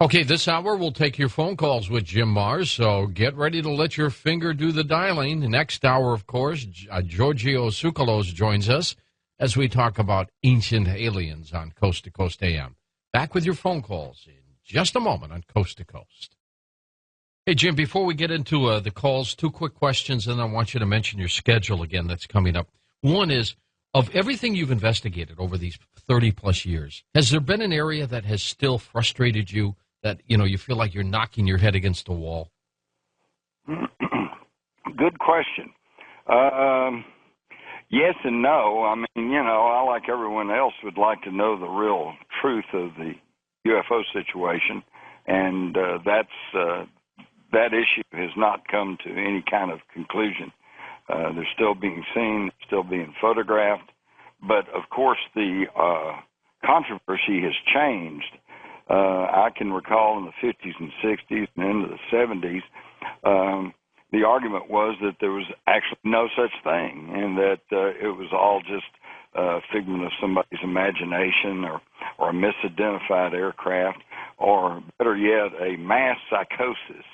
Okay, this hour we'll take your phone calls with Jim Mars, so get ready to let your finger do the dialing. The next hour, of course, Giorgio Tsoukalos joins us as we talk about ancient aliens on Coast to Coast AM. Back with your phone calls in just a moment on Coast to Coast. Hey, Jim, before we get into the calls, two quick questions, and I want you to mention your schedule again that's coming up. One is, of everything you've investigated over these 30-plus years, has there been an area that has still frustrated you, that, you know, you feel like you're knocking your head against the wall? Good question. Yes and no. I mean, you know, I, like everyone else, would like to know the real truth of the UFO situation, and that issue has not come to any kind of conclusion. They're still being seen, still being photographed, but of course the controversy has changed. I can recall in the 50s and 60s and into the 70s, the argument was that there was actually no such thing, and that it was all just a figment of somebody's imagination, or a misidentified aircraft, or better yet, a mass psychosis.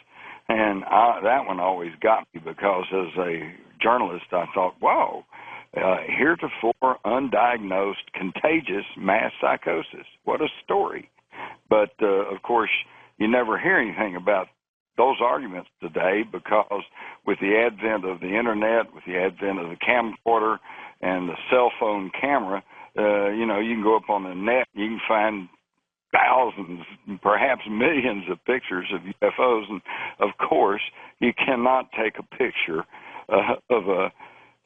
And that one always got me, because as a journalist, I thought, wow, heretofore undiagnosed contagious mass psychosis. What a story. But, of course, you never hear anything about those arguments today, because with the advent of the Internet, with the advent of the camcorder and the cell phone camera, you know, you can go up on the net, you can find thousands, perhaps millions of pictures of UFOs, and of course, you cannot take a picture of a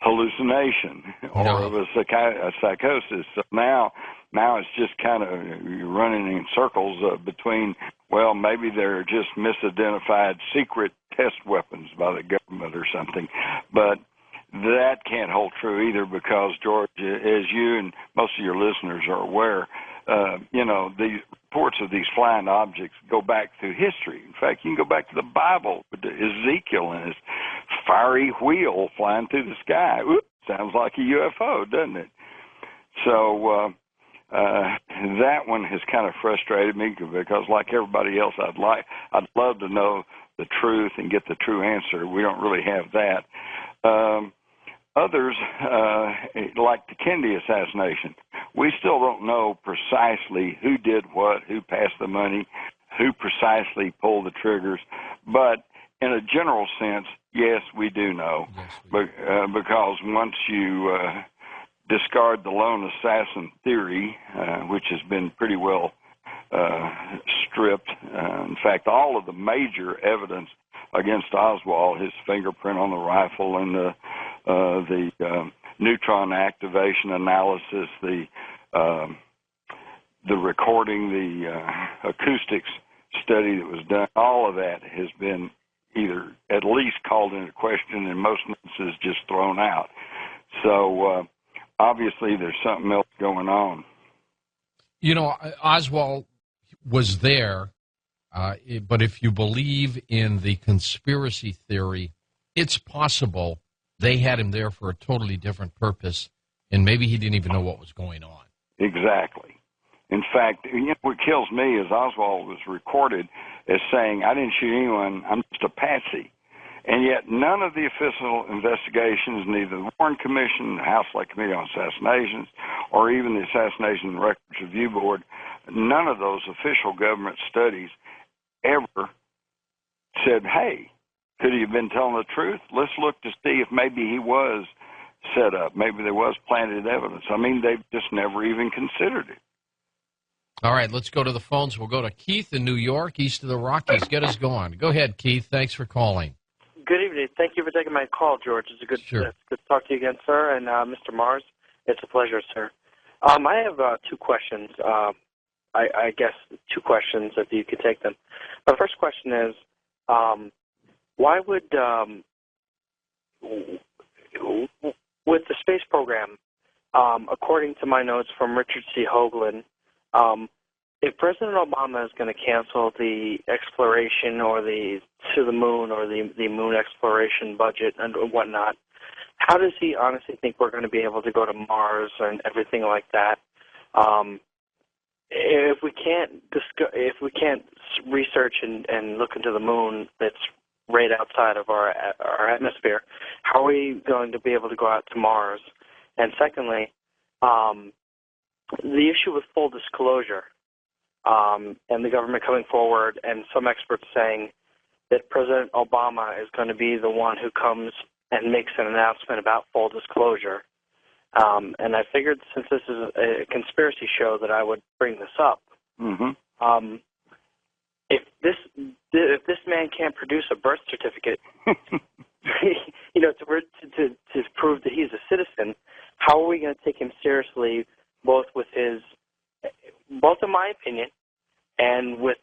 hallucination or of a psychosis. So now it's just kind of running in circles between, well, maybe they're just misidentified secret test weapons by the government or something, but that can't hold true either, because, George, as you and most of your listeners are aware, you know, the reports of these flying objects go back through history. In fact, you can go back to the Bible, with Ezekiel and his fiery wheel flying through the sky. Ooh, sounds like a UFO, doesn't it? So that one has kind of frustrated me, because, like everybody else, I'd love to know the truth and get the true answer. We don't really have that. Others, like the Kennedy assassination, we still don't know precisely who did what, who passed the money, who precisely pulled the triggers. But in a general sense, yes, we do know. Yes, we do. Because once you discard the lone assassin theory, which has been pretty well stripped, in fact, all of the major evidence against Oswald, his fingerprint on the rifle, and the neutron activation analysis, the recording, the acoustics study that was done, all of that has been either at least called into question, and in most instances just thrown out. So obviously there's something else going on. You know, Oswald was there, but if you believe in the conspiracy theory, it's possible they had him there for a totally different purpose, and maybe he didn't even know what was going on. Exactly. In fact, you know, what kills me is Oswald was recorded as saying, "I didn't shoot anyone, I'm just a patsy." And yet none of the official investigations, neither the Warren Commission, the House Select Committee on Assassinations, or even the Assassination Records Review Board, none of those official government studies ever said, hey, could he have been telling the truth? Let's look to see if maybe he was set up. Maybe there was planted evidence. I mean, they've just never even considered it. All right, let's go to the phones. We'll go to Keith in New York, east of the Rockies. Get us going. Go ahead, Keith. Thanks for calling. Good evening. Thank you for taking my call, George. It's good to talk to you again, sir. And Mr. Mars, it's a pleasure, sir. I have two questions. I guess two questions, if you could take them. My first question is, why would, with the space program, according to my notes from Richard C. Hoagland, if President Obama is going to cancel the exploration or the to the moon or the moon exploration budget and whatnot, how does he honestly think we're going to be able to go to Mars and everything like that? if we can't research and look into the moon that's right outside of our atmosphere, how are we going to be able to go out to Mars? And secondly, the issue with full disclosure, and the government coming forward, and some experts saying that President Obama is going to be the one who comes and makes an announcement about full disclosure. And I figured, since this is a conspiracy show, that I would bring this up. Mm-hmm. If this man can't produce a birth certificate, to prove that he's a citizen, how are we going to take him seriously? Both in my opinion, and with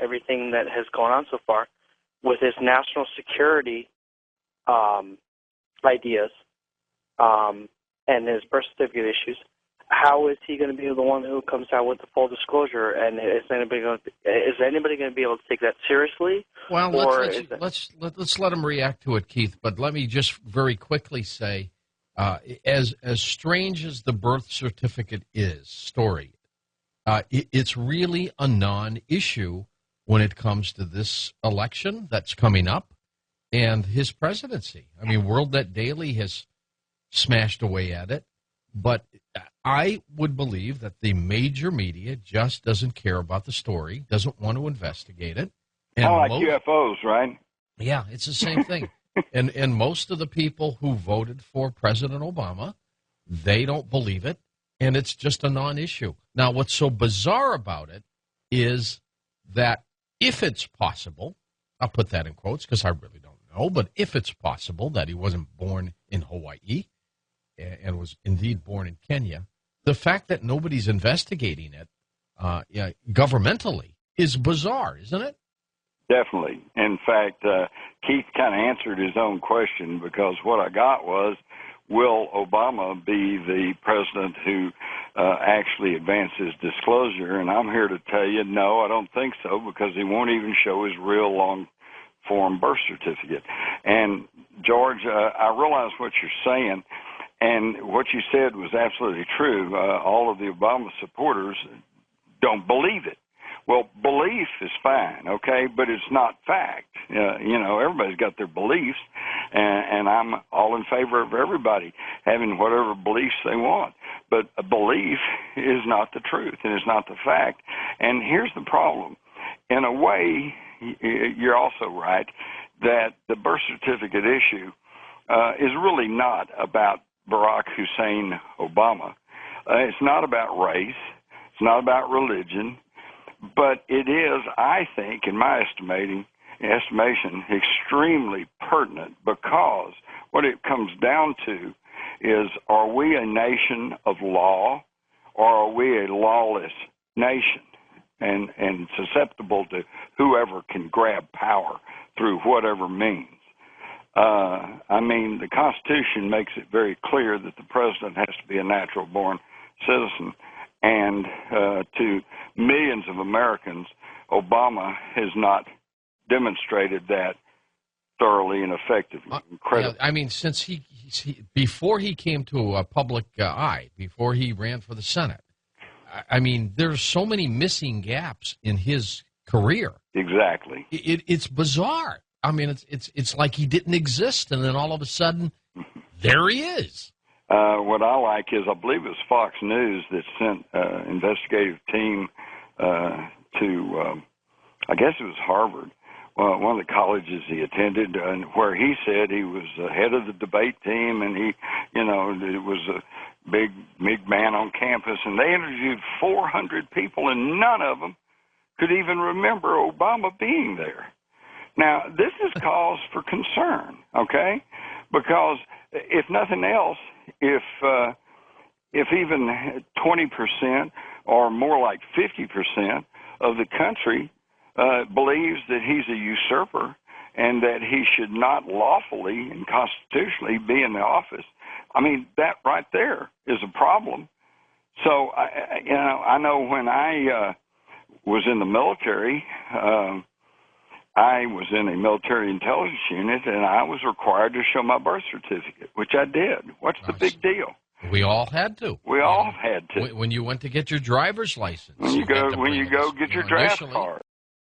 everything that has gone on so far, with his national security ideas and his birth certificate issues. How is he going to be the one who comes out with the full disclosure? And is anybody going to be able to take that seriously? Well, let's let him react to it, Keith. But let me just very quickly say, as strange as the birth certificate story, it's really a non-issue when it comes to this election that's coming up and his presidency. I mean, WorldNet Daily has smashed away at it, but I would believe that the major media just doesn't care about the story, doesn't want to investigate it. And like UFOs, right? Yeah, it's the same thing. And most of the people who voted for President Obama, they don't believe it, and it's just a non-issue. Now, what's so bizarre about it is that if it's possible, I'll put that in quotes because I really don't know, but if it's possible that he wasn't born in Hawaii and was indeed born in Kenya, the fact that nobody's investigating it governmentally is bizarre, isn't it? Definitely. In fact, Keith kind of answered his own question, because what I got was, will Obama be the president who actually advances disclosure? And I'm here to tell you, no, I don't think so, because he won't even show his real long-form birth certificate. And, George, I realize what you're saying, and what you said was absolutely true. All of the Obama supporters don't believe it. Well, belief is fine, okay, but it's not fact. Everybody's got their beliefs, and I'm all in favor of everybody having whatever beliefs they want. But a belief is not the truth, and it's not the fact. And here's the problem. In a way, you're also right that the birth certificate issue is really not about Barack Hussein Obama. It's not about race. It's not about religion. But it is, I think, in my estimation, extremely pertinent, because what it comes down to is, are we a nation of law, or are we a lawless nation and susceptible to whoever can grab power through whatever means? The Constitution makes it very clear that the president has to be a natural-born citizen. And to millions of Americans, Obama has not demonstrated that thoroughly and effectively. Incredible. Since before he came to a public eye, before he ran for the Senate, there's so many missing gaps in his career. Exactly. It's bizarre. It's like he didn't exist, and then all of a sudden, there he is. What I like is, I believe it was Fox News that sent an investigative team to, I guess it was Harvard, one of the colleges he attended, and where he said he was head of the debate team, and he, it was a big man on campus, and they interviewed 400 people, and none of them could even remember Obama being there. Now, this is cause for concern, okay? Because if nothing else, if even 20% or more like 50% of the country believes that he's a usurper and that he should not lawfully and constitutionally be in the office, that right there is a problem. So, I know when I was in the military, I was in a military intelligence unit, and I was required to show my birth certificate, which I did. What's the big deal? We all had to. We all had to. When you went to get your driver's license. When you go get your draft card.